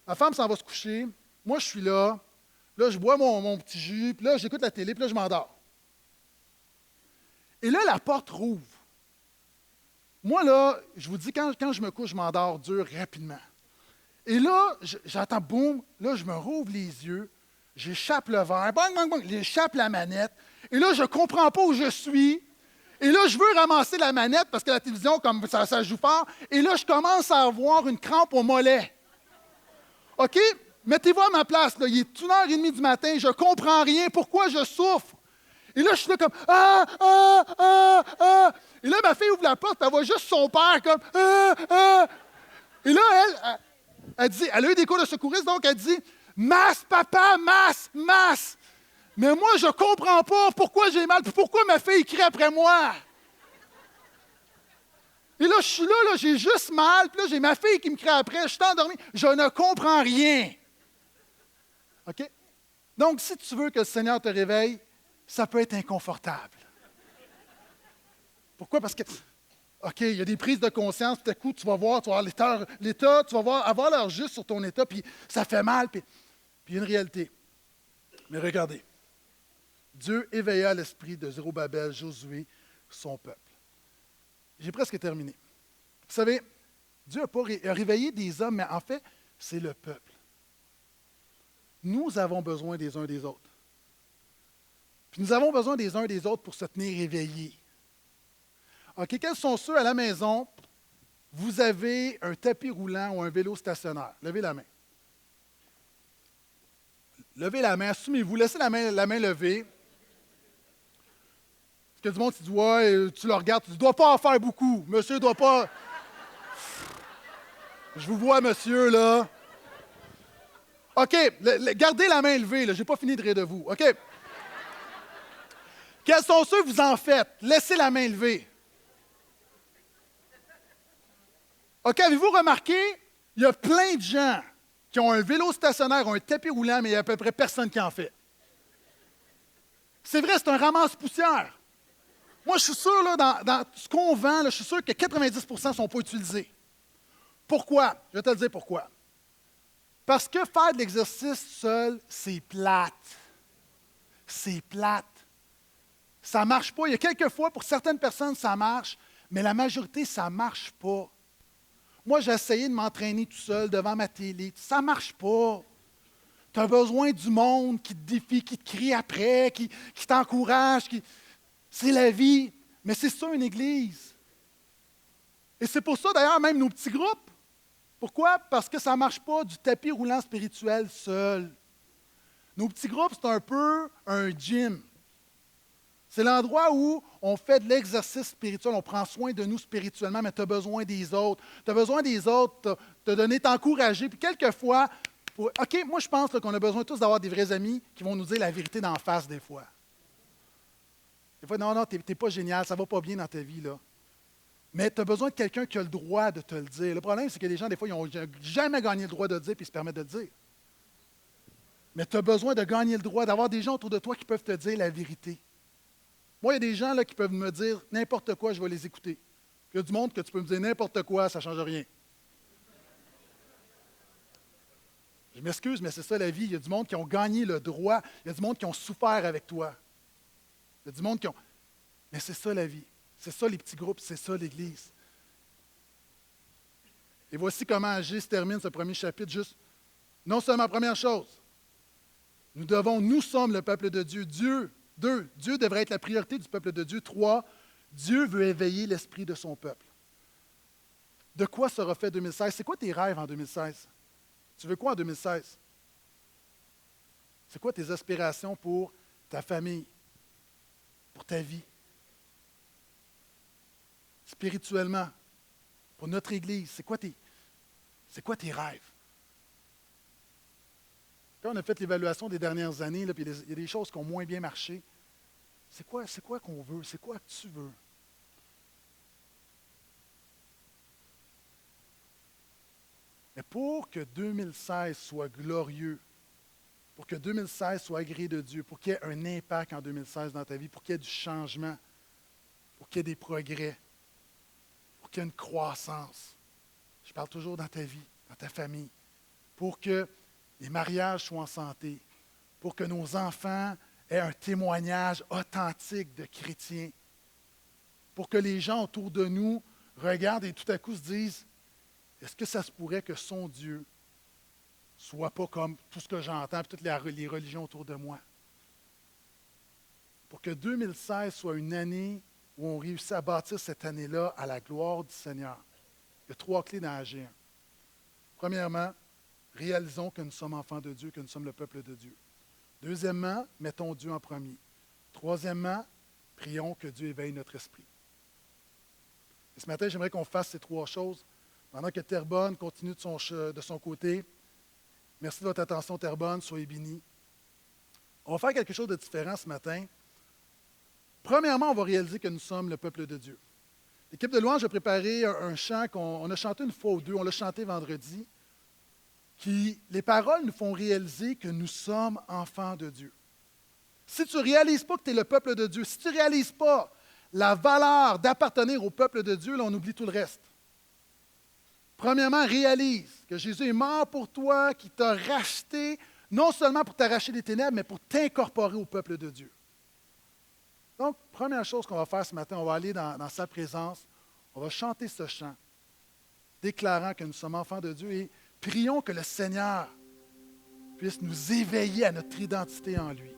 ma femme s'en va se coucher. Moi, je suis là. Là, je bois mon petit jus. Puis là, j'écoute la télé. Puis là, je m'endors. Et là, la porte rouvre. Moi, là, je vous dis, quand je me couche, je m'endors dur rapidement. Et là, j'entends boum, là, je me rouvre les yeux, j'échappe le verre, bang, bang, bang, j'échappe la manette. Et là, je ne comprends pas où je suis. Et là, je veux ramasser la manette parce que la télévision, comme ça joue fort. Et là, je commence à avoir une crampe au mollet. OK? Mettez-vous à ma place, là. Il est 1h30 du matin, je ne comprends rien. Pourquoi je souffre? Et là, je suis là comme ah, ah, ah, ah. Et là, ma fille ouvre la porte, elle voit juste son père comme ah, ah. Et là, elle dit, elle a eu des cours de secouriste, donc elle dit masse, papa, masse. Mais moi, je ne comprends pas pourquoi j'ai mal, puis pourquoi ma fille crie après moi. Et là, je suis là, j'ai juste mal, puis là, j'ai ma fille qui me crie après, je suis endormi, je ne comprends rien. OK? Donc, si tu veux que le Seigneur te réveille, ça peut être inconfortable. Pourquoi? Parce que, OK, il y a des prises de conscience, tout à coup, tu vas voir l'état, tu vas avoir l'air juste sur ton état, puis ça fait mal, puis il y a une réalité. Mais regardez, Dieu éveilla l'esprit de Zorobabel, Josué, son peuple. J'ai presque terminé. Vous savez, Dieu a réveillé des hommes, mais en fait, c'est le peuple. Nous avons besoin des uns des autres. Puis nous avons besoin des uns des autres pour se tenir éveillés. OK, quels sont ceux à la maison, vous avez un tapis roulant ou un vélo stationnaire? Levez la main. Levez la main, assumez-vous, laissez la main levée. Parce que du monde, tu dis, ouais, tu le regardes, tu dis, dois pas en faire beaucoup. Monsieur doit pas. Je vous vois, monsieur, là. OK, gardez la main levée, là. Je n'ai pas fini de rire de vous. OK? Quels sont ceux que vous en faites? Laissez la main levée. OK, avez-vous remarqué? Il y a plein de gens qui ont un vélo stationnaire, un tapis roulant, mais il y a à peu près personne qui en fait. C'est vrai, c'est un ramasse-poussière. Moi, je suis sûr, là, dans ce qu'on vend, là, je suis sûr que 90 ne sont pas utilisés. Pourquoi? Je vais te le dire pourquoi. Parce que faire de l'exercice seul, c'est plate. C'est plate. Ça ne marche pas. Il y a quelques fois, pour certaines personnes, ça marche, mais la majorité, ça ne marche pas. Moi, j'ai essayé de m'entraîner tout seul devant ma télé. Ça ne marche pas. Tu as besoin du monde qui te défie, qui te crie après, qui t'encourage. C'est la vie. Mais c'est ça une église. Et c'est pour ça, d'ailleurs, même nos petits groupes. Pourquoi? Parce que ça ne marche pas du tapis roulant spirituel seul. Nos petits groupes, c'est un peu un gym. C'est l'endroit où on fait de l'exercice spirituel, on prend soin de nous spirituellement, mais tu as besoin des autres. Tu as besoin des autres, te donner, t'encourager. Puis quelquefois, OK, moi je pense qu'on a besoin tous d'avoir des vrais amis qui vont nous dire la vérité d'en face des fois. Des fois, non, tu n'es pas génial, ça ne va pas bien dans ta vie, là. Mais tu as besoin de quelqu'un qui a le droit de te le dire. Le problème, c'est que les gens, des fois, ils n'ont jamais gagné le droit de le dire puis ils se permettent de le dire. Mais tu as besoin de gagner le droit, d'avoir des gens autour de toi qui peuvent te dire la vérité. Moi, il y a des gens là, qui peuvent me dire n'importe quoi, je vais les écouter. Puis il y a du monde que tu peux me dire n'importe quoi, ça ne change rien. Je m'excuse, mais c'est ça la vie. Il y a du monde qui ont gagné le droit. Il y a du monde qui ont souffert avec toi. Il y a du monde qui ont... Mais c'est ça la vie. C'est ça les petits groupes, c'est ça l'Église. Et voici comment Agé se termine ce premier chapitre. Juste, non seulement première chose, nous sommes le peuple de Dieu. Dieu devrait être la priorité du peuple de Dieu. 3, Dieu veut éveiller l'esprit de son peuple. De quoi sera fait 2016? C'est quoi tes rêves en 2016? Tu veux quoi en 2016? C'est quoi tes aspirations pour ta famille, pour ta vie? Spirituellement, pour notre Église, c'est quoi tes rêves? Quand on a fait l'évaluation des dernières années, là, puis il y a des choses qui ont moins bien marché, c'est quoi qu'on veut? C'est quoi que tu veux? Mais pour que 2016 soit glorieux, pour que 2016 soit agréé de Dieu, pour qu'il y ait un impact en 2016 dans ta vie, pour qu'il y ait du changement, pour qu'il y ait des progrès, pour qu'il y ait une croissance, je parle toujours dans ta vie, dans ta famille, pour que les mariages soient en santé, pour que nos enfants aient un témoignage authentique de chrétiens, pour que les gens autour de nous regardent et tout à coup se disent, est-ce que ça se pourrait que son Dieu soit pas comme tout ce que j'entends et toutes les religions autour de moi? Pour que 2016 soit une année où on réussit à bâtir cette année-là à la gloire du Seigneur. Il y a 3 clés dans Agir. Premièrement, réalisons que nous sommes enfants de Dieu, que nous sommes le peuple de Dieu. Deuxièmement, mettons Dieu en premier. Troisièmement, prions que Dieu éveille notre esprit. Et ce matin, j'aimerais qu'on fasse ces 3 choses. Pendant que Terrebonne continue de son côté, merci de votre attention, Terrebonne, soyez bénis. On va faire quelque chose de différent ce matin. Premièrement, on va réaliser que nous sommes le peuple de Dieu. L'équipe de louange a préparé un chant qu'on a chanté une fois ou deux, on l'a chanté vendredi, les paroles nous font réaliser que nous sommes enfants de Dieu. Si tu ne réalises pas que tu es le peuple de Dieu, si tu ne réalises pas la valeur d'appartenir au peuple de Dieu, là, on oublie tout le reste. Premièrement, réalise que Jésus est mort pour toi, qu'il t'a racheté, non seulement pour t'arracher des ténèbres, mais pour t'incorporer au peuple de Dieu. Donc, première chose qu'on va faire ce matin, on va aller dans sa présence, on va chanter ce chant, déclarant que nous sommes enfants de Dieu et prions que le Seigneur puisse nous éveiller à notre identité en lui.